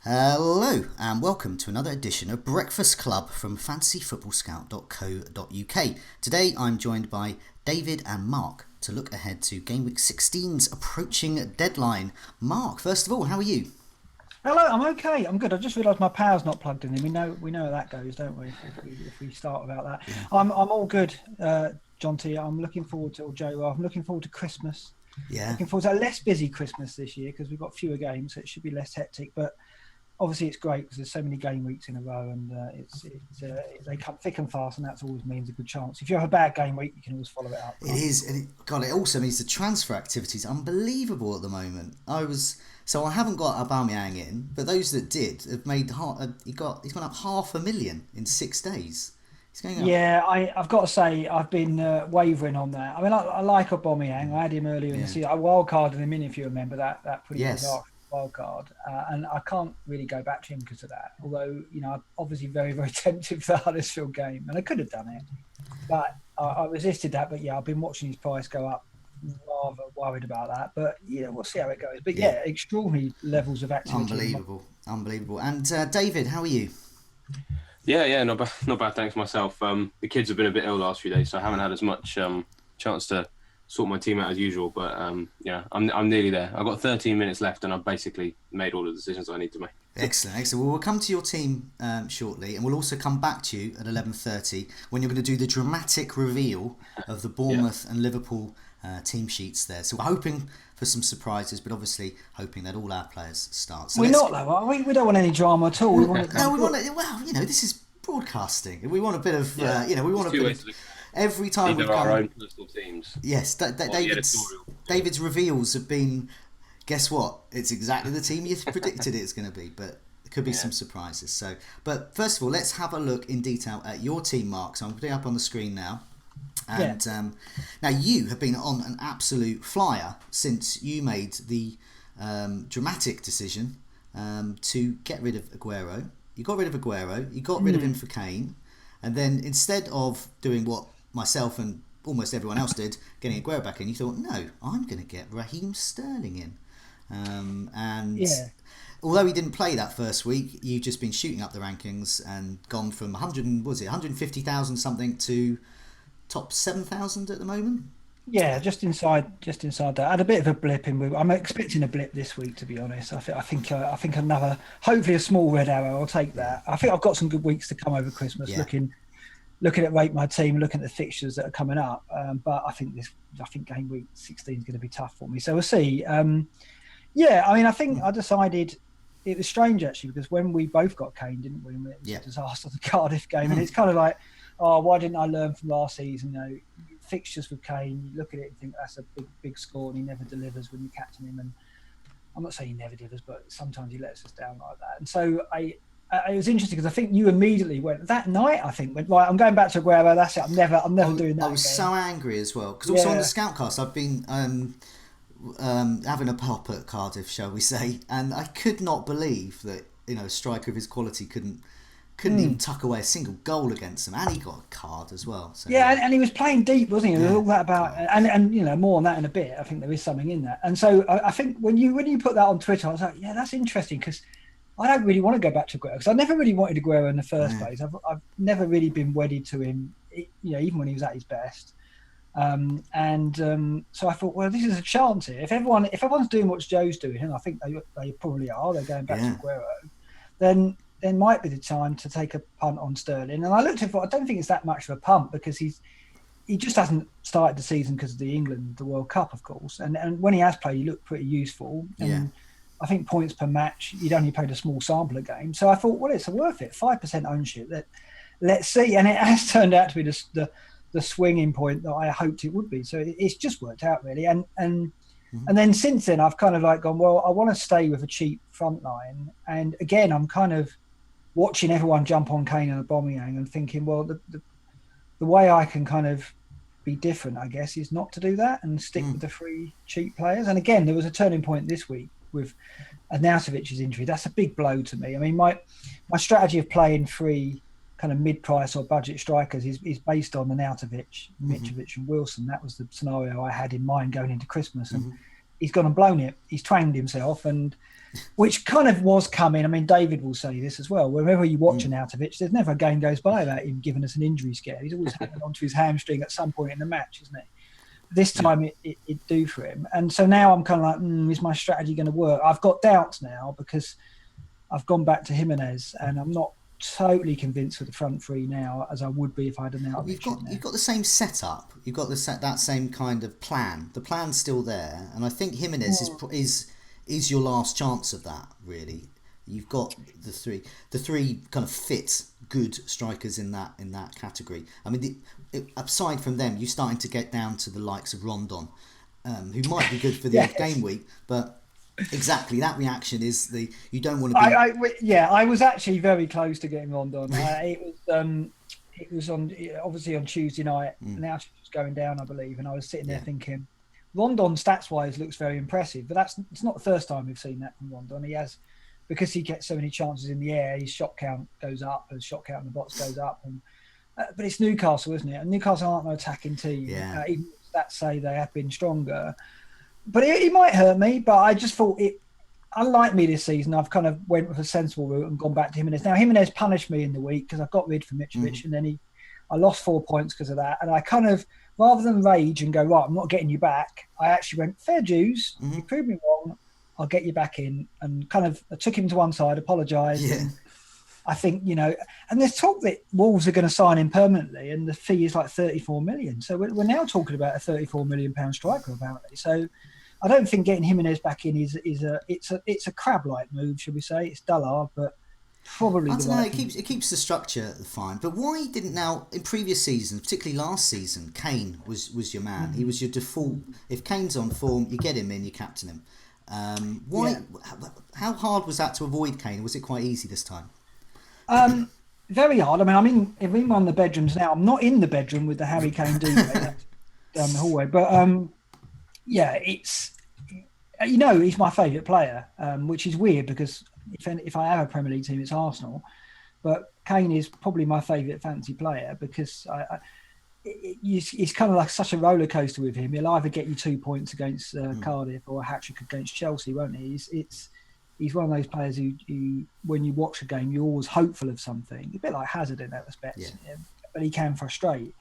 Hello and welcome to another edition of Breakfast Club from fantasyfootballscout.co.uk. Today I'm joined by David and Mark to look ahead to Gameweek 16's approaching deadline. Mark, first of all, how are you? Hello, I'm okay. I'm good. I just realised my power's not plugged in. We know how that goes, don't we? If we start without that, yeah. I'm all good, John T. I'm looking forward to Joe. I'm looking forward to Christmas. Yeah. Looking forward to a less busy Christmas this year because we've got fewer games, so it should be less hectic. But obviously, it's great because there's so many game weeks in a row, and they come thick and fast, and that always means a good chance. If you have a bad game week, you can always follow it up. It is, and it also means the transfer activity is unbelievable at the moment. I haven't got Aubameyang in, but those that did have made he's gone up 500,000 in 6 days. He's going up. Yeah, I've got to say I've been wavering on that. I mean, I like Aubameyang. I had him earlier in the season. I wildcarded him in, if you remember that pretty bizarre wild card, and I can't really go back to him because of that. Although, I'm obviously very, very tempted for the Huddersfield game, and I could have done it, but I resisted that. But yeah, I've been watching his price go up. Rather worried about that, but we'll see how it goes. But extraordinary levels of activity. Unbelievable. And David, how are you? Yeah, not bad. Thanks myself. The kids have been a bit ill last few days, so I haven't had as much chance to sort my team out as usual. But I'm nearly there. I've got 13 minutes left, and I've basically made all the decisions I need to make. Excellent. Well, we'll come to your team shortly, and we'll also come back to you at 11:30 when you're going to do the dramatic reveal of the Bournemouth and Liverpool team sheets there. So we're hoping for some surprises, but obviously hoping that all our players start. So we're not though, are we? We don't want any drama at all. This is broadcasting. We want a bit of, we want a bit of... Every time we've our own personal teams. Yes, David's reveals have been, guess what? It's exactly the team you predicted it's going to be, but there could be some surprises. So, but first of all, let's have a look in detail at your team, Mark. So I'm putting it up on the screen now. And now you have been on an absolute flyer since you made the dramatic decision to get rid of Aguero. You got rid of Aguero, you got rid of him for Kane, and then instead of doing what myself and almost everyone else did, getting Aguero back in, you thought, no, I'm going to get Raheem Sterling in. Although he didn't play that first week, you've just been shooting up the rankings and gone from 150,000 something to top 7,000 at the moment. Yeah, just inside that. I had a bit of a blip I'm expecting a blip this week, to be honest. I think another, hopefully a small red arrow. I'll take that. I think I've got some good weeks to come over Christmas. Looking at rate my team, looking at the fixtures that are coming up. But I think game week 16 is going to be tough for me. So we'll see. I think I decided it was strange actually because when we both got Kane, didn't we? It was a disaster, the Cardiff game, and it's kind of like, oh, why didn't I learn from last season? Fixtures with Kane, you look at it and think that's a big score, and he never delivers when you captain him. And I'm not saying he never delivers, but sometimes he lets us down like that. And so it was interesting because I think you immediately went that night. I think went right. I'm going back to Aguero. That's it. I'm never doing that. I was so angry as well because also on the Scoutcast I've been having a pop at Cardiff, shall we say, and I could not believe that a striker of his quality couldn't even tuck away a single goal against them, and he got a card as well. So, and he was playing deep, wasn't he? There was all that about, and more on that in a bit. I think there is something in that, and so I think when you put that on Twitter, I was like, that's interesting because I don't really want to go back to Aguero because I never really wanted Aguero in the first place. I've never really been wedded to him, even when he was at his best. So I thought, well, this is a chance here. If everyone's doing what Joe's doing, and I think they probably are, they're going back to Aguero, then there might be the time to take a punt on Sterling. And I looked at it, I don't think it's that much of a punt because he just hasn't started the season because of the World Cup, of course. And when he has played, he looked pretty useful. And I think points per match, he'd only played a small sample of games. So I thought, well, it's worth it. 5% ownership. Let's see. And it has turned out to be the swinging point that I hoped it would be. So it's just worked out, really. And then since then, I've kind of gone, well, I want to stay with a cheap front line. And again, I'm kind of watching everyone jump on Kane and Aubameyang and thinking, well, the way I can kind of be different, I guess, is not to do that and stick with the three cheap players. And again, there was a turning point this week with Arnautovic's injury. That's a big blow to me. I mean, my strategy of playing three kind of mid-price or budget strikers is based on Arnautovic, Mitrovic and Wilson. That was the scenario I had in mind going into Christmas. And he's gone and blown it. He's twanged himself, and which kind of was coming. I mean, David will say this as well. Whenever you watch an Arnautovic, there's never a game goes by without him giving us an injury scare. He's always hanging onto his hamstring at some point in the match, isn't he? This time it do for him. And so now I'm kind of like, is my strategy going to work? I've got doubts now because I've gone back to Jimenez, and I'm not totally convinced with the front three now as I would be if I had an out. You've got the same setup. You've got that same kind of plan. The plan's still there, and I think Jimenez is your last chance of that. Really, you've got the three kind of fit, good strikers in that category. I mean, aside from them, you're starting to get down to the likes of Rondon, who might be good for the game week, but. Exactly, that reaction is you don't want to be. I was actually very close to getting Rondon. It was obviously on Tuesday night. Now it's going down, I believe, and I was sitting there thinking, Rondon stats wise looks very impressive, but it's not the first time we've seen that from Rondon. He has, because he gets so many chances in the air, his shot count goes up, and shot count in the box goes up. And but it's Newcastle, isn't it? And Newcastle aren't an attacking team. Yeah. Even if stats say they have been stronger. But it might hurt me, but I just thought unlike me this season, I've kind of went with a sensible route and gone back to Jimenez. Now, Jimenez punished me in the week because I got rid from Mitrovic, and then I lost 4 points because of that. And I kind of, rather than rage and go, right, I'm not getting you back, I actually went, fair dues, you proved me wrong, I'll get you back in. And kind of I took him to one side, apologised. Yeah. And I think, and there's talk that Wolves are going to sign him permanently, and the fee is like 34 million. So we're now talking about a 34 million pound striker, apparently. So I don't think getting Jimenez back in is a crab-like move, should we say? It's dullard, but probably. I don't know. It keeps the structure fine. But why didn't now in previous seasons, particularly last season, Kane was your man. He was your default. If Kane's on form, you get him in, you captain him. Why? Yeah. How hard was that to avoid Kane? Was it quite easy this time? Very hard. I mean, I'm in one of the bedrooms now. I'm not in the bedroom with the Harry Kane duvet down the hallway, but. Yeah, it's he's my favourite player, which is weird because if I have a Premier League team, it's Arsenal. But Kane is probably my favourite fantasy player because he's kind of like such a roller coaster with him. He'll either get you 2 points against Cardiff or a hat-trick against Chelsea, won't he? He's one of those players who, when you watch a game, you're always hopeful of something. A bit like Hazard in that respect, but he can frustrate.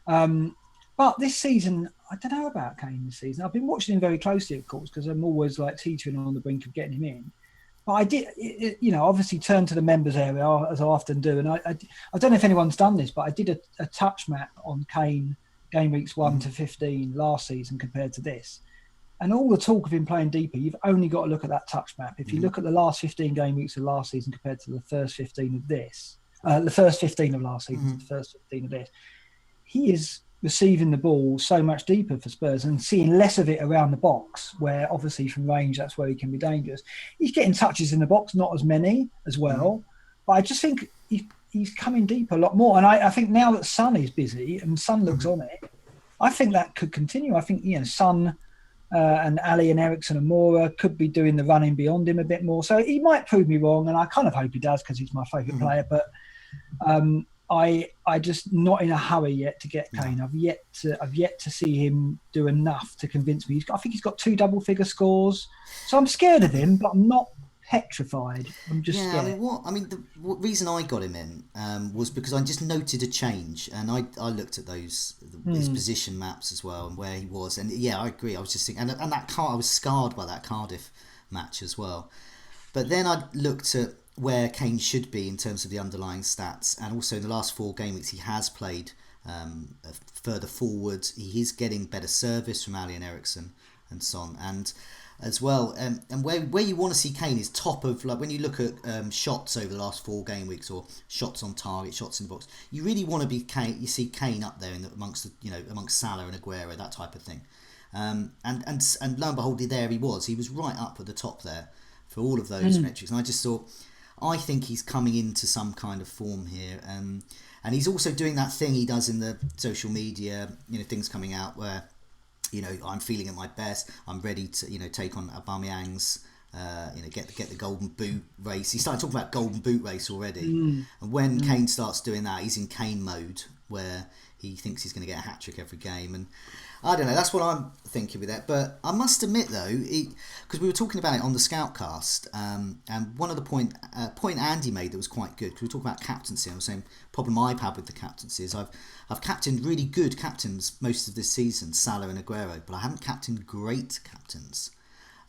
But this season, I don't know about Kane this season. I've been watching him very closely, of course, because I'm always like teetering on the brink of getting him in. But I did, obviously turn to the members area, as I often do. And I don't know if anyone's done this, but I did a touch map on Kane game weeks 1 to 15 last season compared to this. And all the talk of him playing deeper, you've only got to look at that touch map. If you look at the last 15 game weeks of last season compared to the first 15 of this, the first 15 of last season, the first 15 of this, he is receiving the ball so much deeper for Spurs and seeing less of it around the box, where obviously from range, that's where he can be dangerous. He's getting touches in the box, not as many as well. But I just think he's coming deeper a lot more. And I think now that Son is busy and Son looks on it, I think that could continue. I think, Son and Ali and Ericsson and Moura could be doing the running beyond him a bit more. So he might prove me wrong, and I kind of hope he does because he's my favourite player. But I just not in a hurry yet to get Kane. I've yet to see him do enough to convince me. I think he's got 2 double-figure scores, so I'm scared of him, but I'm not petrified. I'm just scared. The reason I got him in was because I just noted a change, and I looked at his position maps as well and where he was, and I agree. I was just thinking, and that I was scarred by that Cardiff match as well. But then I looked at where Kane should be in terms of the underlying stats, and also in the last 4 game weeks he has played further forward. He is getting better service from Ali and Ericsson and Son, and as well, and where you want to see Kane is top of, like when you look at shots over the last 4 game weeks or shots on target, shots in the box. You really want to be Kane. You see Kane up there amongst Salah and Aguero, that type of thing, and lo and behold, there he was. He was right up at the top there for all of those metrics, and I just thought, I think he's coming into some kind of form here, and he's also doing that thing he does in the social media, things coming out where, I'm feeling at my best, I'm ready to, take on Aubameyang's, get the golden boot race. He's starting to talk about golden boot race already, and when Kane starts doing that, he's in Kane mode, where he thinks he's going to get a hat-trick every game, and I don't know, that's what I'm thinking with that. But I must admit though, because we were talking about it on the Scoutcast, and one of the point Andy made that was quite good, because we were talking about captaincy, and I was saying problem I've had with the captaincy is I've captained really good captains most of this season, Salah and Aguero, but I haven't captained great captains.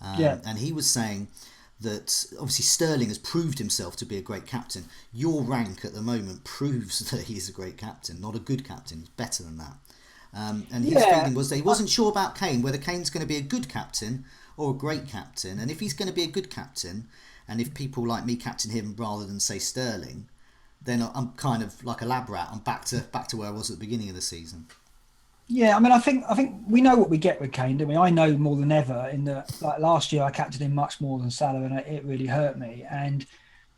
And he was saying that obviously Sterling has proved himself to be a great captain. Your rank at the moment proves that he's a great captain, not a good captain. He's better than that. And his feeling was that he wasn't sure about Kane, whether Kane's going to be a good captain or a great captain. And if he's going to be a good captain, and if people like me captain him rather than say Sterling, then I'm kind of like a lab rat. I'm back to where I was at the beginning of the season. Yeah, I mean, I think we know what we get with Kane. I mean, I know more than ever. In the like last year, I captained him much more than Salah, and it really hurt me. And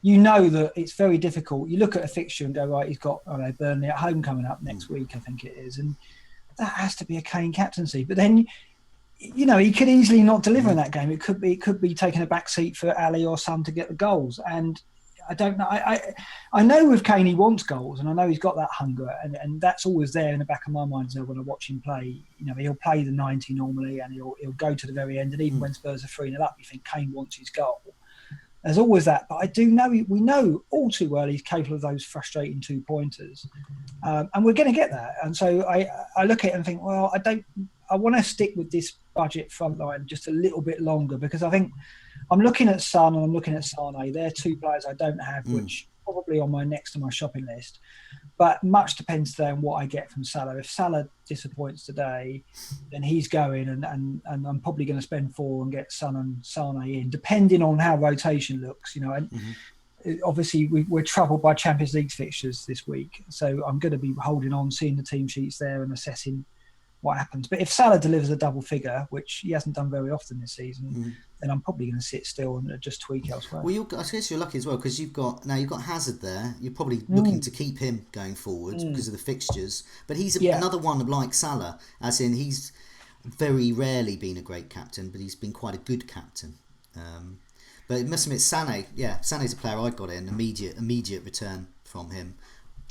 you know that it's very difficult. You look at a fixture and go, right, he's got Burnley at home coming up next week, I think it is, and that has to be a Kane captaincy. But then, you know, he could easily not deliver in that game. It could be taking a back seat for Ali or Son to get the goals. And I don't know. I know with Kane he wants goals, and I know he's got that hunger, and that's always there in the back of my mind. So when I watch him play, you know, he'll play the 90 normally, and he'll go to the very end. And even when Spurs are 3-0 up, you think Kane wants his goal. There's always that, but I do know we know all too well he's capable of those frustrating 2-pointers, and we're going to get that. And so I look at it and think, well, I want to stick with this budget front line just a little bit longer, because I think I'm looking at Son and I'm looking at Sane. They're two players I don't have, which probably on my next to my shopping list. But much depends today on what I get from Salah. If Salah disappoints today, then he's going, and I'm probably going to spend 4 and get Son and Sane in, depending on how rotation looks. You know, and obviously we're troubled by Champions League fixtures this week, so I'm going to be holding on, seeing the team sheets there and assessing what happens. But if Salah delivers a double figure, which he hasn't done very often this season, then I'm probably going to sit still and just tweak elsewhere. Well, I guess you're lucky as well, because you've got Hazard there. You're probably looking to keep him going forward because of the fixtures. But he's another one like Salah, as in he's very rarely been a great captain, but he's been quite a good captain. But it must admit, Sané's a player I got in immediate return from him.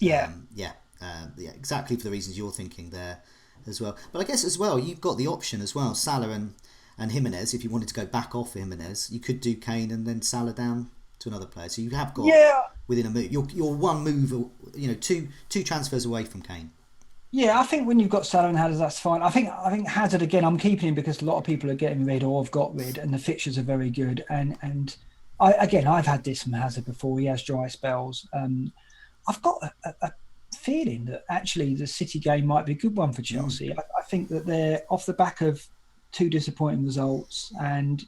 Exactly for the reasons you're thinking there as well. But I guess as well, you've got the option as well, Salah and Jimenez. If you wanted to go back off Jimenez, you could do Kane and then Salah down to another player. So you have got within a move. You're one move, you know, two transfers away from Kane. Yeah, I think when you've got Salah and Hazard, that's fine. I think Hazard again. I'm keeping him because a lot of people are getting rid or have got rid, and the fixtures are very good. And I've had this from Hazard before. He has dry spells. I've got a feeling that actually the City game might be a good one for Chelsea. I think that they're off the back of 2 disappointing results, and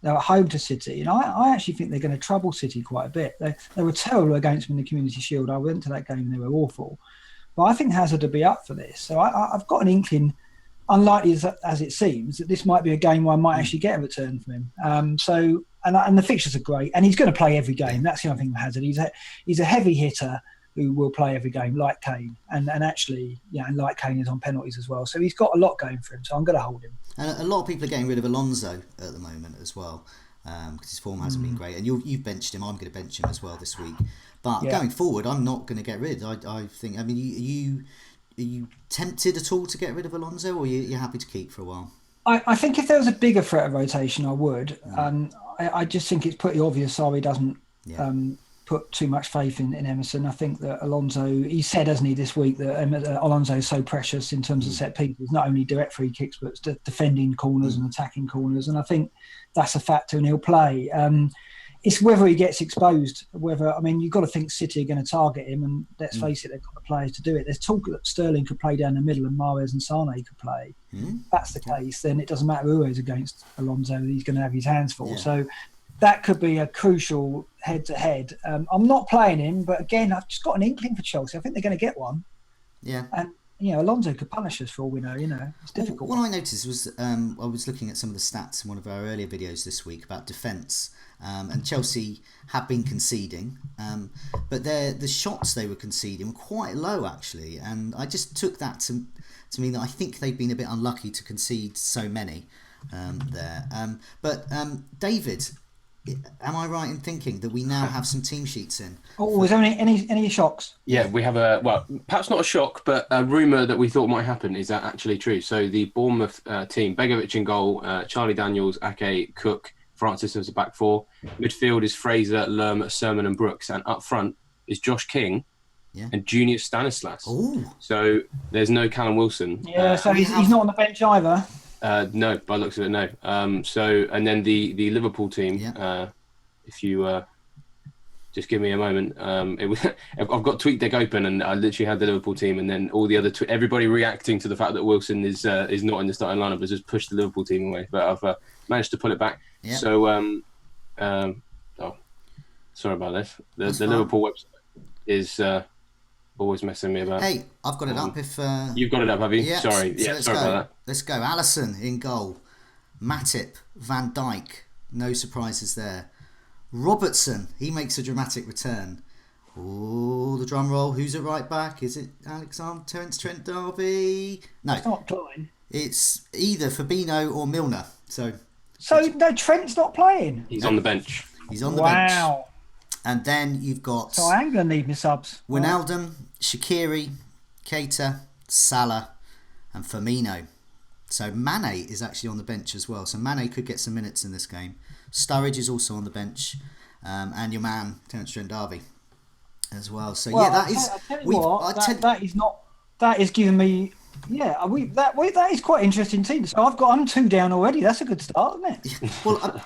they're at home to City, and I actually think they're going to trouble City quite a bit. They were terrible against them in the Community Shield. I went to that game and they were awful, but I think Hazard will be up for this. So I've got an inkling, unlikely as it seems, that this might be a game where I might actually get a return from him. And the fixtures are great, and he's going to play every game. That's the other thing with Hazard. He's a heavy hitter who will play every game, like Kane, and actually, and like Kane is on penalties as well. So he's got a lot going for him. So I'm going to hold him. And a lot of people are getting rid of Alonso at the moment as well, because his form hasn't been great. And you've benched him. I'm going to bench him as well this week. But going forward, I'm not going to get rid. I think. I mean, are you tempted at all to get rid of Alonso, or are you happy to keep for a while? I think if there was a bigger threat of rotation, I would. I just think it's pretty obvious Sarri doesn't put too much faith in Emerson. I think that Alonso, he said, hasn't he, this week, that Alonso is so precious in terms of set pieces, not only direct free kicks, but defending corners and attacking corners. And I think that's a factor, and he'll play. It's whether he gets exposed, you've got to think City are going to target him, and let's face it, they've got the players to do it. There's talk that Sterling could play down the middle and Mahrez and Sane could play. If that's the case, then it doesn't matter who is against Alonso, he's going to have his hands full. So that could be a crucial head-to-head. I'm not playing him, but again, I've just got an inkling for Chelsea. I think they're going to get one. Yeah. And, Alonso could punish us for all we know, It's difficult. What I noticed was I was looking at some of the stats in one of our earlier videos this week about defence, and Chelsea have been conceding, but the shots they were conceding were quite low, actually, and I just took that to mean that I think they've been a bit unlucky to concede so many there. But David, Am I right in thinking that we now have some team sheets in? Oh, is there any shocks? Yeah, we have perhaps not a shock, but a rumour that we thought might happen is that actually true. So the Bournemouth team, Begovic in goal, Charlie Daniels, Ake, Cook, Francis as a back four. Midfield is Fraser, Lerm, Sermon and Brooks. And up front is Josh King and Junior Stanislas. Ooh. So there's no Callum Wilson. Yeah, so he's not on the bench either. No, by the looks of it, no. And then the Liverpool team, if you just give me a moment, I've got TweetDeck open, and I literally had the Liverpool team, and then all the other everybody reacting to the fact that Wilson is not in the starting lineup has just pushed the Liverpool team away. But I've managed to pull it back. Yeah. So, sorry about this. The Liverpool website is always messing me about. Hey, I've got it up. If you've got it up, have you? Yeah. Sorry, so sorry about that. Let's go. Alisson in goal. Matip, Van Dijk. No surprises there. Robertson, he makes a dramatic return. Oh, the drum roll. Who's at right back? Is it Alexander Trent D'Arby? No, it's not playing. It's either Fabinho or Milner. So no, Trent's not playing. He's on the bench. He's on the bench. Wow. And then you've got. So I'm going to need my subs. Wijnaldum, Shaqiri, Keita, Salah, and Firmino. So Mane is actually on the bench as well. So Mane could get some minutes in this game. Sturridge is also on the bench, and your man Terence Trent D'Arby as well. So that is. That is not. That is giving me. Yeah, that is quite an interesting team. So I'm 2 down already. That's a good start, isn't it? Well,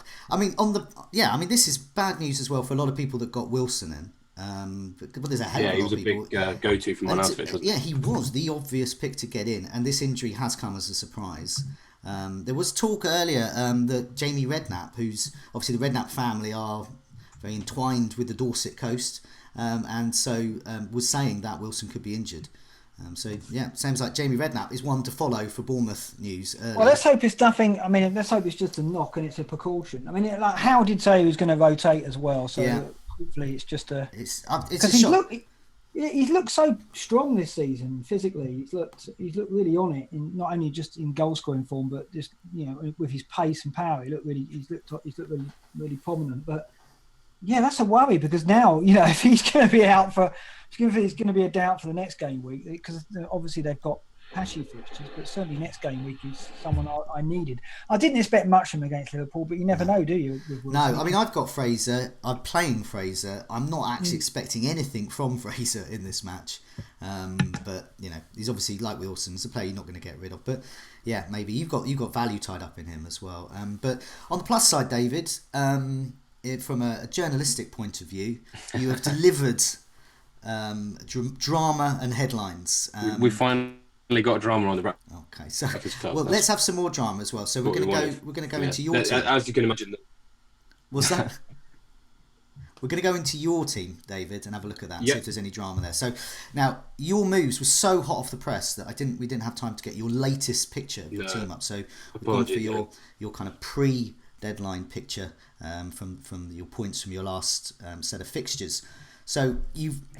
this is bad news as well for a lot of people that got Wilson in. But there's a hell of a lot of people. He was a big go-to from one outfit. Yeah, he was the obvious pick to get in, and this injury has come as a surprise. There was talk earlier that Jamie Redknapp, who's obviously the Redknapp family are very entwined with the Dorset coast, and so was saying that Wilson could be injured. Seems like Jamie Redknapp is one to follow for Bournemouth news. Well, let's hope it's nothing. I mean, let's hope it's just a knock and it's a precaution. I mean, Howe did say he was going to rotate as well, so hopefully it's just a. It's a shock. He's looked so strong this season physically. He's looked really on it, not only just in goal scoring form, but just with his pace and power. He's looked really prominent. But yeah, that's a worry because now if he's going to be out for. It's going to be a doubt for the next game week because obviously they've got patchy fixtures, but certainly next game week is someone I needed. I didn't expect much from him against Liverpool, but you never know, do you? No, I mean I've got Fraser. I'm playing Fraser. I'm not actually expecting anything from Fraser in this match, but he's obviously like Wilson, he's a player you're not going to get rid of. But yeah, maybe you've got value tied up in him as well. But on the plus side, David, from a journalistic point of view, you have delivered. Drama and headlines. We finally got drama on the back. Okay, so let's have some more drama as well. So we're going to go into your team. As you can imagine. What's that? We're going to go into your team, David, and have a look at that and see if there's any drama there. So now your moves were so hot off the press that we didn't have time to get your latest picture of your team up. So we're going for your kind of pre-deadline picture from your points from your last set of fixtures. So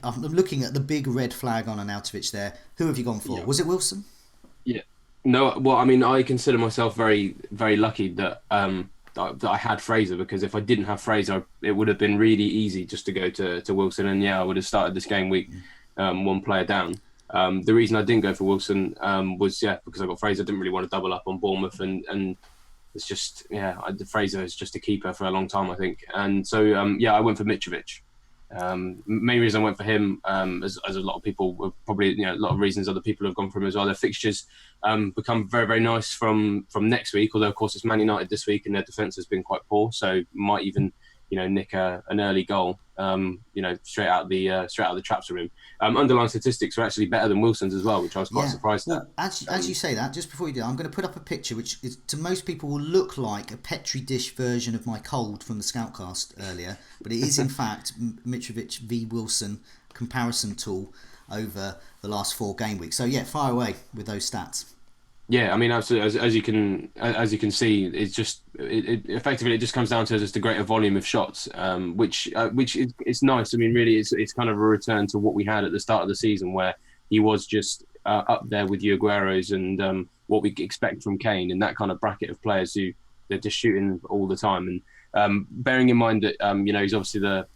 I'm looking at the big red flag on Arnautovic there. Who have you gone for? Yeah. Was it Wilson? Yeah. No. Well, I mean, I consider myself very, very lucky that I had Fraser because if I didn't have Fraser, it would have been really easy just to go to Wilson, and I would have started this game week one player down. The reason I didn't go for Wilson was because I got Fraser. I didn't really want to double up on Bournemouth, and it's just Fraser is just a keeper for a long time, I think, and so I went for Mitrovic. Main reason I went for him, as a lot of people were probably, a lot of reasons other people have gone for him as well. Their fixtures become very, very nice from next week. Although of course it's Man United this week and their defence has been quite poor, so might even nick an early goal. Straight out the traps room. Underlying statistics are actually better than Wilson's as well, which I was quite surprised at. As you say that, just before you do, I'm going to put up a picture which is, to most people will look like a Petri dish version of my cold from the Scoutcast earlier, but it is in fact Mitrovic v Wilson comparison tool over the last 4 game weeks. So fire away with those stats. Yeah, I mean, absolutely. As you can see, it's just effectively it just comes down to just a greater volume of shots, which is nice. I mean, really, it's kind of a return to what we had at the start of the season, where he was just up there with Aguero's and what we expect from Kane in that kind of bracket of players who they're just shooting all the time. Bearing in mind that he's obviously the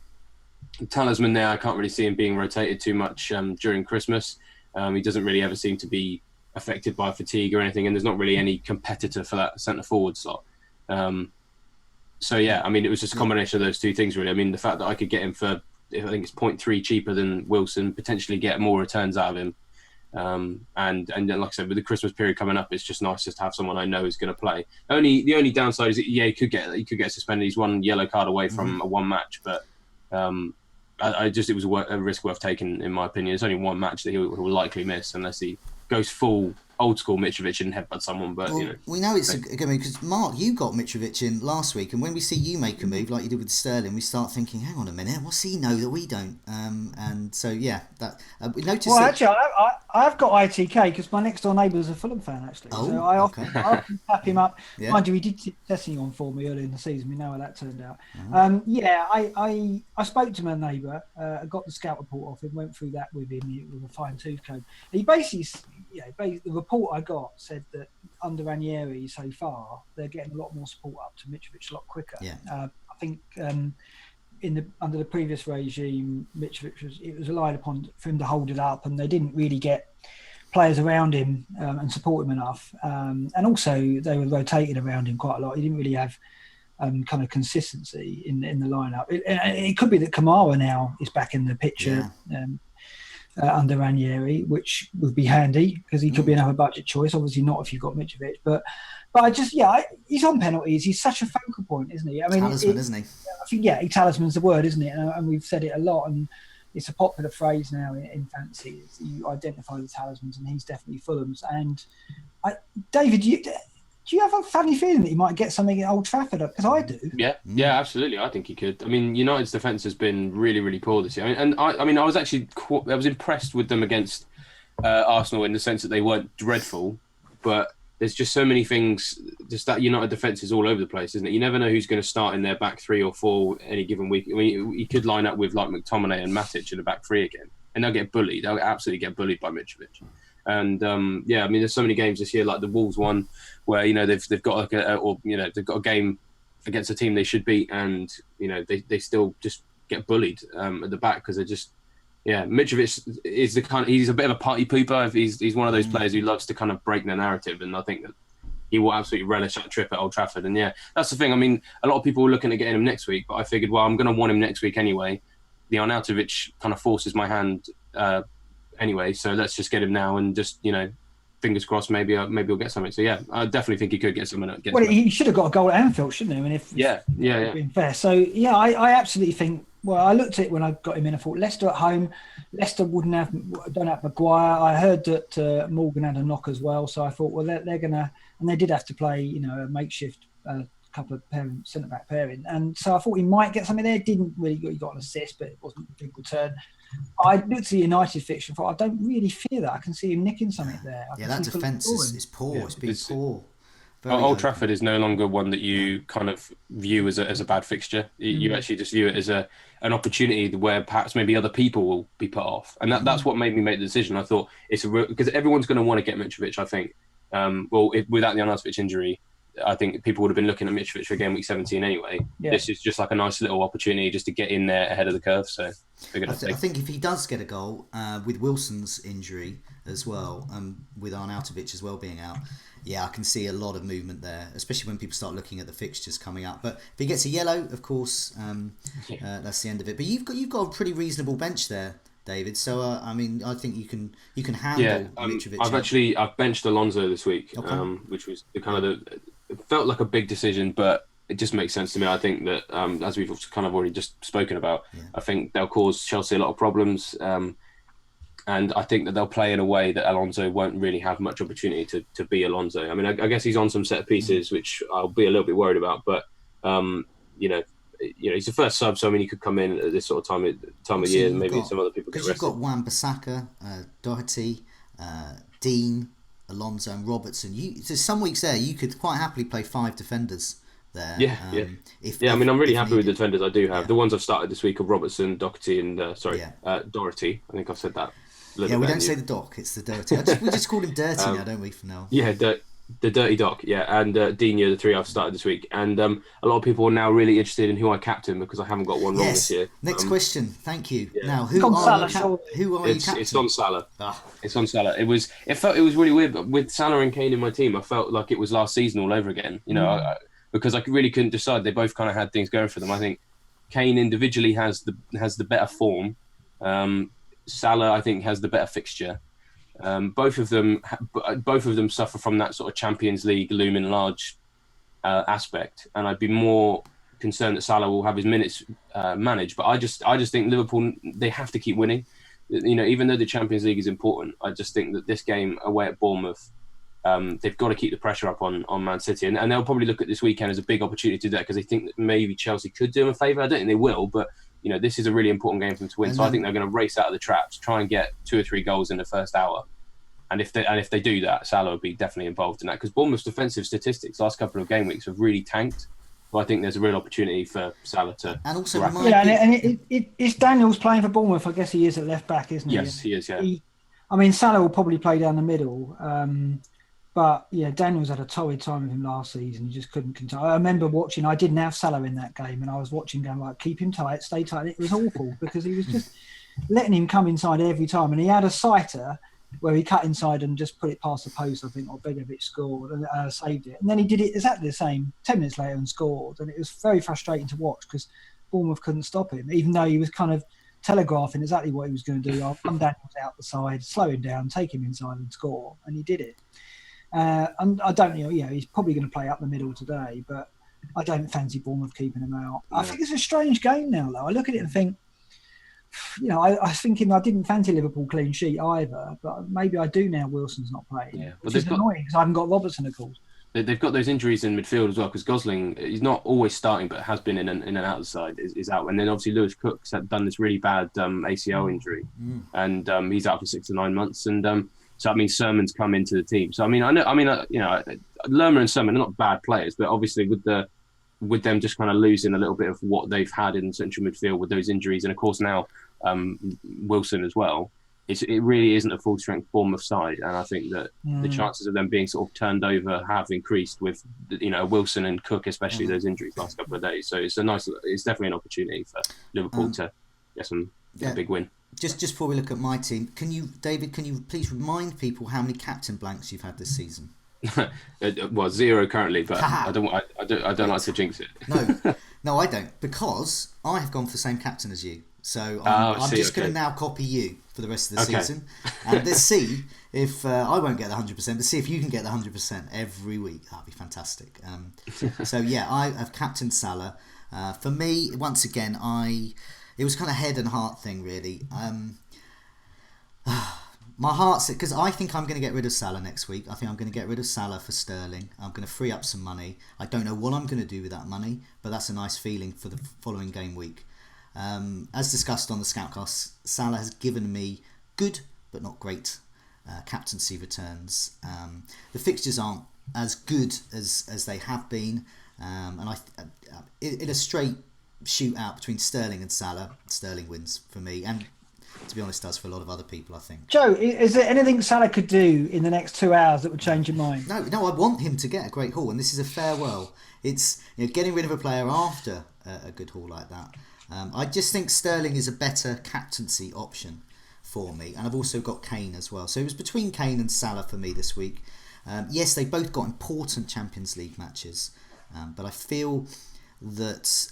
talisman there. I can't really see him being rotated too much during Christmas. He doesn't really ever seem to be affected by fatigue or anything, and there's not really any competitor for that centre forward slot. So yeah, I mean, it was just a combination of those two things really. I mean, the fact that I could get him for, I think it's 0.3 cheaper than Wilson, potentially get more returns out of him. And then, like I said, with the Christmas period coming up, it's just nice just to have someone I know is going to play. The only downside is that, he could get suspended. He's one yellow card away from a one match, but it was a risk worth taking, in my opinion. It's only one match that he'll likely miss unless he goes full old school Mitrovic and headbutt someone. But we know it's a good move because Mark, you got Mitrovic in last week, and when we see you make a move like you did with Sterling, we start thinking, hang on a minute, what's he know that we don't? And so that we noticed. Well, actually, I've got ITK because my next door neighbour is a Fulham fan actually. So I often tap him up. Yeah. Mind you, he did testing on for me early in the season. We know how that turned out. I spoke to my neighbour, got the scout report off him, went through that with him with a fine tooth comb. He basically, the report I got said that under Ranieri so far, they're getting a lot more support up to Mitrovic a lot quicker. Yeah. I think under the previous regime, Mitrovic it was relied upon for him to hold it up, and they didn't really get players around him and support him enough. And also they were rotating around him quite a lot. He didn't really have kind of consistency in the lineup. It could be that Kamara now is back in the picture. Yeah. Under Ranieri, which would be handy because he could be another budget choice. Obviously not if you've got Mitrovic, but he's on penalties. He's such a focal point, isn't he? I mean, talisman, isn't he? I think talisman's the word, isn't it? And we've said it a lot, and it's a popular phrase now in fantasy. You identify the talismans, and he's definitely Fulham's. And David, do you have a funny feeling that he might get something at Old Trafford? Because I do. Yeah, absolutely. I think he could. I mean, United's defence has been really, really poor this year. I was impressed with them against Arsenal in the sense that they weren't dreadful, but there's just so many things. Just that United defence is all over the place, isn't it? You never know who's going to start in their back three or four any given week. I mean, you could line up with like McTominay and Matic in the back three again, and they'll get bullied. They'll absolutely get bullied by Mitrovic. And I mean, there's so many games this year, like the Wolves one, where they've got they've got a game against a team they should beat, and they still just get bullied at the back because they're just Mitrovic is he's a bit of a party pooper. He's one of those players who loves to kind of break the narrative, and I think that he will absolutely relish that trip at Old Trafford. And that's the thing. I mean, a lot of people were looking at getting him next week, but I figured, well, I'm going to want him next week anyway. The Arnautovic kind of forces my hand. Anyway, so let's just get him now and just fingers crossed, maybe he'll get something. So I definitely think he could get something. He should have got a goal at Anfield, shouldn't he? I mean, being fair. So I absolutely think. Well, I looked at it when I got him in. I thought Leicester at home. Leicester don't have Maguire. I heard that Morgan had a knock as well. So I thought, well, they're gonna, and they did have to play, a makeshift couple of centre back pairing, and so I thought he might get something there. Didn't really. He got an assist, but it wasn't a big return. I looked at the United fixture and thought, I don't really fear that. I can see him nicking something there. That defence is poor. Yeah, it's been poor. Old Trafford is no longer one that you kind of view as a bad fixture. You actually just view it as an opportunity where perhaps maybe other people will be put off. And that's what made me make the decision. I thought because everyone's going to want to get Mitrovic, I think. Without the Arnautovic injury, I think people would have been looking at Mitrovic for Gameweek 17 anyway. Yeah. This is just like a nice little opportunity just to get in there ahead of the curve. So I think if he does get a goal with Wilson's injury as well, with Arnautovic as well being out, I can see a lot of movement there, especially when people start looking at the fixtures coming up. But if he gets a yellow, of course, that's the end of it. But you've got a pretty reasonable bench there, David. So I mean, I think you can handle Mitrovic. I've benched Alonso this week, which was it felt like a big decision, but it just makes sense to me. I think that as we've kind of already just spoken about, I think they'll cause Chelsea a lot of problems, and I think that they'll play in a way that Alonso won't really have much opportunity to be Alonso. I mean, I guess he's on some set pieces, which I'll be a little bit worried about, but he's the first sub, so I mean, he could come in at this sort of time of year, and maybe some other people get rested. Because you've got Wan-Bissaka, Doherty, Dean, Alonso and Robertson. So some weeks there, you could quite happily play 5 defenders there. I mean, I'm really happy with the defenders I do have. The ones I've started this week are Robertson, Doherty, and Doherty. I think I've said that. We don't say the Doc, it's the Dirty. We just call him Dirty now, don't we? For now. Yeah, The Dirty Doc, yeah, and Dina, the three I've started this week, and a lot of people are now really interested in who I captain because I haven't got one wrong this Yes. year. Next question. Thank you. Yeah. Now, It's on Salah, who are you It's captain? on Salah. Ah. It's on Salah. It was really weird, but with Salah and Kane in my team, I felt like it was last season all over again. You know, because I really couldn't decide. They both kind of had things going for them. I think Kane individually has the better form. Salah, I think, has the better fixture. Both of them suffer from that sort of Champions League looming large aspect, and I'd be more concerned that Salah will have his minutes managed. But I just think Liverpool, they have to keep winning. You know, even though the Champions League is important, I just think that this game away at Bournemouth, they've got to keep the pressure up on Man City, and they'll probably look at this weekend as a big opportunity to do that because they think that maybe Chelsea could do them a favour. I don't think they will, but you know, this is a really important game for them to win. So I think they're going to race out of the traps, try and get 2 or 3 goals in the first hour. And if they do that, Salah will be definitely involved in that because Bournemouth's defensive statistics last couple of game weeks have really tanked. So I think there's a real opportunity for Salah to. And also, it's Daniels playing for Bournemouth. I guess he is at left back, isn't he? Yes, he is. Yeah. I mean, Salah will probably play down the middle. But yeah, Daniels had a torrid time with him last season. He just couldn't control. I remember watching. I didn't have Salah in that game, and I was watching, going like, "Keep him tight, stay tight." And it was awful because he was just letting him come inside every time, and he had a sighter where he cut inside and just put it past the post, I think, or Begovic scored and saved it. And then he did it exactly the same 10 minutes later and scored. And it was very frustrating to watch because Bournemouth couldn't stop him, even though he was kind of telegraphing exactly what he was going to do. I'll come down out the side, slow him down, take him inside and score. And he did it. And I don't, he's probably going to play up the middle today, but I don't fancy Bournemouth keeping him out. I think it's a strange game now, though. I look at it and think, I was thinking I didn't fancy Liverpool clean sheet either, but maybe I do now. Wilson's not playing, which is annoying because I haven't got Robertson, of course. They've got those injuries in midfield as well because Gosling, he's not always starting, but has been in and out of the side, is out. And then obviously Lewis Cook's done this really bad ACL injury, and he's out for 6 to 9 months. And so I mean, Sermon's come into the team. So I mean, Lerma and Sermon are not bad players, but obviously with them just kind of losing a little bit of what they've had in central midfield with those injuries, and of course now Wilson as well, it really isn't a full strength Bournemouth side, and I think that the chances of them being sort of turned over have increased with Wilson and Cook, especially those injuries last couple of days. So it's definitely an opportunity for Liverpool to get a big win. Just before we look at my team, David, can you please remind people how many captain blanks you've had this season? Well, 0 currently, but I don't like to jinx it. No, I don't, because I have gone for the same captain as you. So I'm just going to now copy you for the rest of the season, and let's see if I won't get the 100%, but see if you can get the 100% every week. That'd be fantastic. So yeah, I have captained Salah. For me, once again, it was kind of head and heart thing, really. My heart's because I think I'm going to get rid of Salah next week. I think I'm going to get rid of Salah for Sterling. I'm going to free up some money. I don't know what I'm going to do with that money, but that's a nice feeling for the following game week. As discussed on the Scoutcast, Salah has given me good but not great captaincy returns. The fixtures aren't as good as they have been, and in a straight shootout between Sterling and Salah, Sterling wins for me, and to be honest, does for a lot of other people, I think. Joe, is there anything Salah could do in the next 2 hours that would change your mind? No, I want him to get a great haul, and this is a farewell. It's getting rid of a player after a good haul like that. I just think Sterling is a better captaincy option for me, and I've also got Kane as well. So it was between Kane and Salah for me this week. Yes, they both got important Champions League matches, but I feel that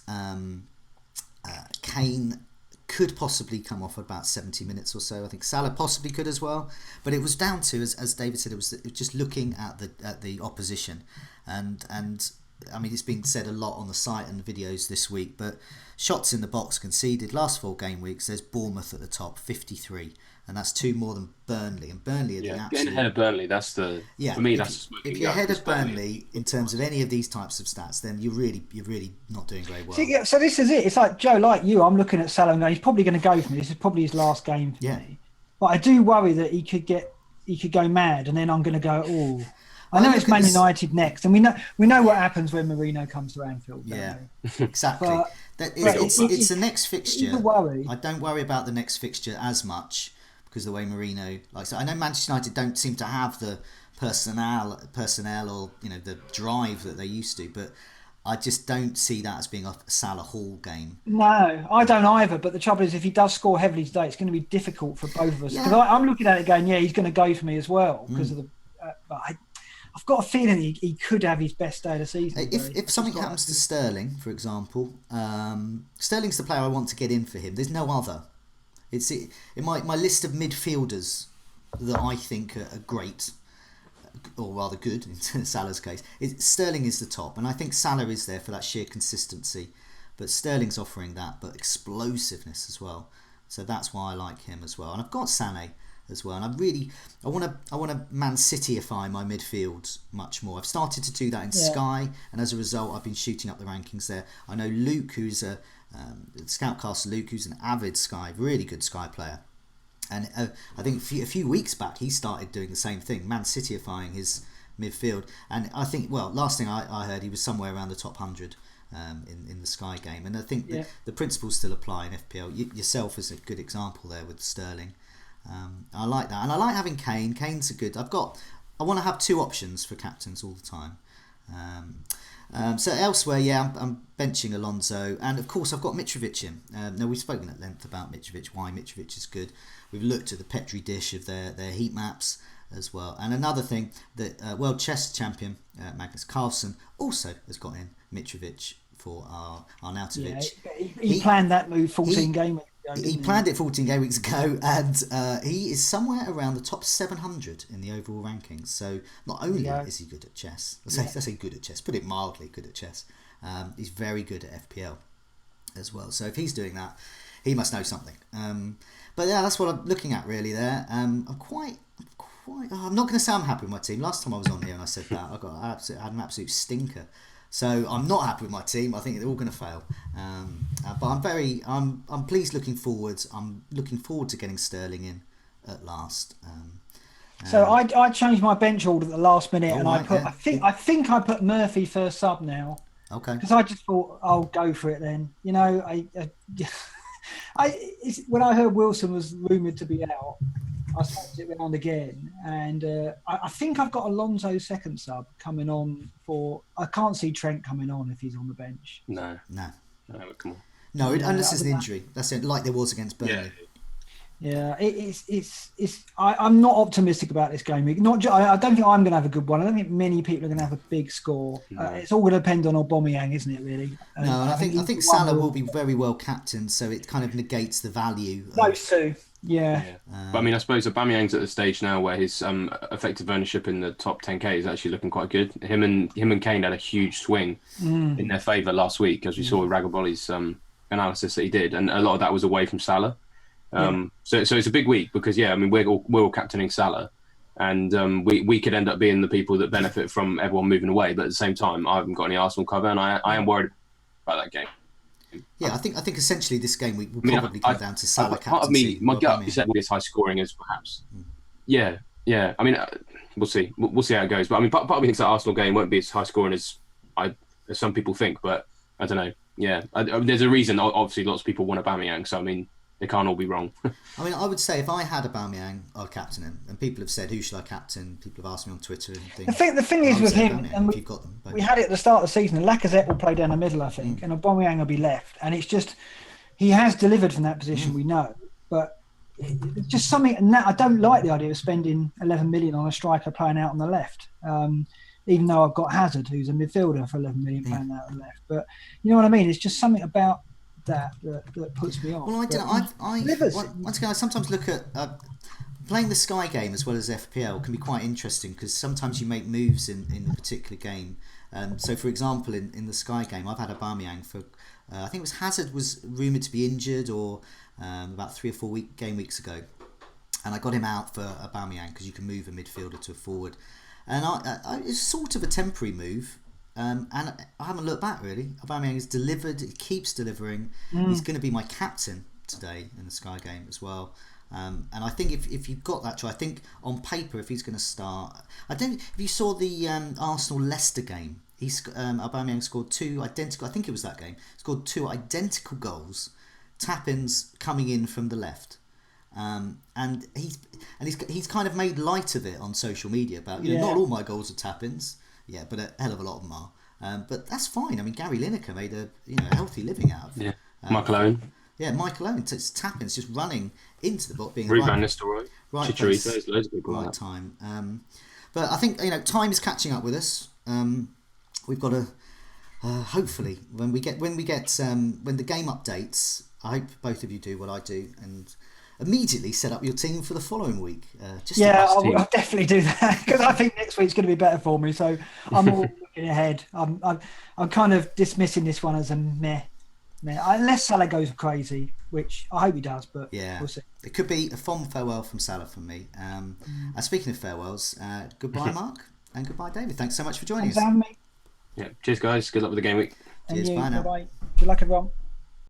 Kane could possibly come off about 70 minutes or so. I think Salah possibly could as well, but it was down to, as David said, it was just looking at the opposition, and I mean, it's been said a lot on the site and videos this week, but shots in the box conceded last 4 game weeks, there's Bournemouth at the top, 53, and that's 2 more than Burnley, and Burnley are the absolute... Getting ahead of Burnley, for me, that's... If you're ahead of Burnley in terms of any of these types of stats, then you're really not doing very well. So this is it. It's like, Joe, like you, I'm looking at Salah and going, he's probably going to go for me. This is probably his last game for me. But I do worry that he could go mad, and then I'm going to go, oh... I know it's Man United next, and we know what happens when Mourinho comes to Anfield. Yeah, exactly. It's the next fixture. I don't worry about the next fixture as much because the way Mourinho likes it. I know Manchester United don't seem to have the personnel, or the drive that they used to. But I just don't see that as being a Salah Hall game. No, I don't either. But the trouble is, if he does score heavily today, it's going to be difficult for both of us. Because I'm looking at it going, yeah, he's going to go for me as well because of the. But I've got a feeling he could have his best day of the season. If something happens to Sterling, for example, Sterling's the player I want to get in for him. There's no other. It's in my list of midfielders that I think are great, or rather good in Salah's case. Sterling is the top, and I think Salah is there for that sheer consistency. But Sterling's offering that, but explosiveness as well. So that's why I like him as well. And I've got Sané as well, and I want to Man City-ify my midfield much more. I've started to do that in Sky, and as a result, I've been shooting up the rankings there. I know Luke, who's a Scoutcaster Luke, who's an avid really good Sky player, and I think a few weeks back he started doing the same thing, Man City-ifying his midfield. And I think, last thing I heard, he was somewhere around the top 100 in the Sky game, and I think the principles still apply in FPL. Yourself is a good example there with Sterling. I like that, and I like having Kane. Kane's a good. I want to have two options for captains all the time. So elsewhere, I'm benching Alonso, and of course I've got Mitrovic in. Now we've spoken at length about Mitrovic, why Mitrovic is good. We've looked at the Petri dish of their heat maps as well. And another thing that world chess champion Magnus Carlsen also has got in Mitrovic for our Arnautovic. Yeah, he planned that move 14 game weeks ago. He planned it 14 game weeks ago, and he is somewhere around the top 700 in the overall rankings. So not only is he good at chess, I say good at chess, put it mildly, good at chess. He's very good at FPL as well. So if he's doing that, he must know something. But yeah, that's what I'm looking at really there. I'm not going to say I'm happy with my team. Last time I was on here and I said that, I had an absolute stinker. So I'm not happy with my team. I think they're all going to fail. But I'm pleased looking forward. I'm looking forward to getting Sterling in at last. So I changed my bench order at the last minute, and I think I put Murphy first sub now. Okay. Because I just thought I'll go for it then. When I heard Wilson was rumoured to be out, I swapped it around again, and I think I've got Alonso second sub coming on for. I can't see Trent coming on if he's on the bench. No, come on. No, unless it's an injury. That's it, like there was against Burnley. Yeah, I'm not optimistic about this game week. I don't think I'm going to have a good one. I don't think many people are going to have a big score. No. It's all going to depend on Aubameyang, isn't it? Really. No, and I think Salah will be very well captained, so it kind of negates the value. Those two. Yeah. But I mean, I suppose Aubameyang's at the stage now where his effective ownership in the top 10k is actually looking quite good. Him and Kane had a huge swing in their favour last week, as we saw with Ragaboli's analysis that he did, and a lot of that was away from Salah. So it's a big week because we're all captaining Salah, and we could end up being the people that benefit from everyone moving away. But at the same time, I haven't got any Arsenal cover, and I am worried about that game. Yeah, I think essentially this game week will probably come down to Salah captaincy. Part of me, my gut is that will be as high scoring as perhaps. Yeah. I mean, we'll see. We'll see how it goes. But I mean, part of me thinks that Arsenal game won't be as high scoring as some people think. But I don't know. Yeah, there's a reason. Obviously, lots of people want Aubameyang. So I mean, they can't all be wrong. I mean, I would say if I had Aubameyang, I'd captain him. And people have said, who should I captain? People have asked me on Twitter and things. The thing is with him, and we had it at the start of the season, and Lacazette will play down the middle, I think, and Aubameyang will be left. And it's just, he has delivered from that position, we know. But it's just something, and I don't like the idea of spending 11 million on a striker playing out on the left. Even though I've got Hazard, who's a midfielder for 11 million playing out on the left. But you know what I mean? It's just something about that puts me off. Well, I don't know. Once again, I sometimes look at playing the Sky game as well as FPL can be quite interesting because sometimes you make moves in a particular game. So, for example, in the Sky game, I've had Aubameyang for I think it was Hazard was rumoured to be injured or about 3 or 4 game weeks ago, and I got him out for Aubameyang because you can move a midfielder to a forward, and it's sort of a temporary move. And I haven't looked back really. Aubameyang has delivered. He keeps delivering. He's going to be my captain today in the Sky game as well. And I think if you've got that try, I think on paper if he's going to start, I don't. If you saw the Arsenal Leicester game, Aubameyang scored 2 identical. I think it was that game. Scored 2 identical goals, tap-ins coming in from the left. And he's kind of made light of it on social media about, you know, not all my goals are tap-ins, but a hell of a lot of them are. But that's fine. I mean, Gary Lineker made a healthy living out of it. Michael Owen. Yeah, Michael Owen. It's tap-ins, just running into the box, being Ruben Van Nistelrooy, right place, Chicharito, loads of people right time. But I think time is catching up with us. We've got to hopefully when the game updates, I hope both of you do what I do and immediately set up your team for the following week. I'll definitely do that because I think next week's going to be better for me. So I'm all looking ahead. I'm kind of dismissing this one as a meh, unless Salah goes crazy, which I hope he does. But we'll see. It could be a fond farewell from Salah from me. Speaking of farewells, goodbye, Mark, and goodbye, David. Thanks so much for joining us. Thanks for having me. Yeah, cheers, guys. Good luck with the game week. Cheers, bye now. Bye. Good luck, everyone.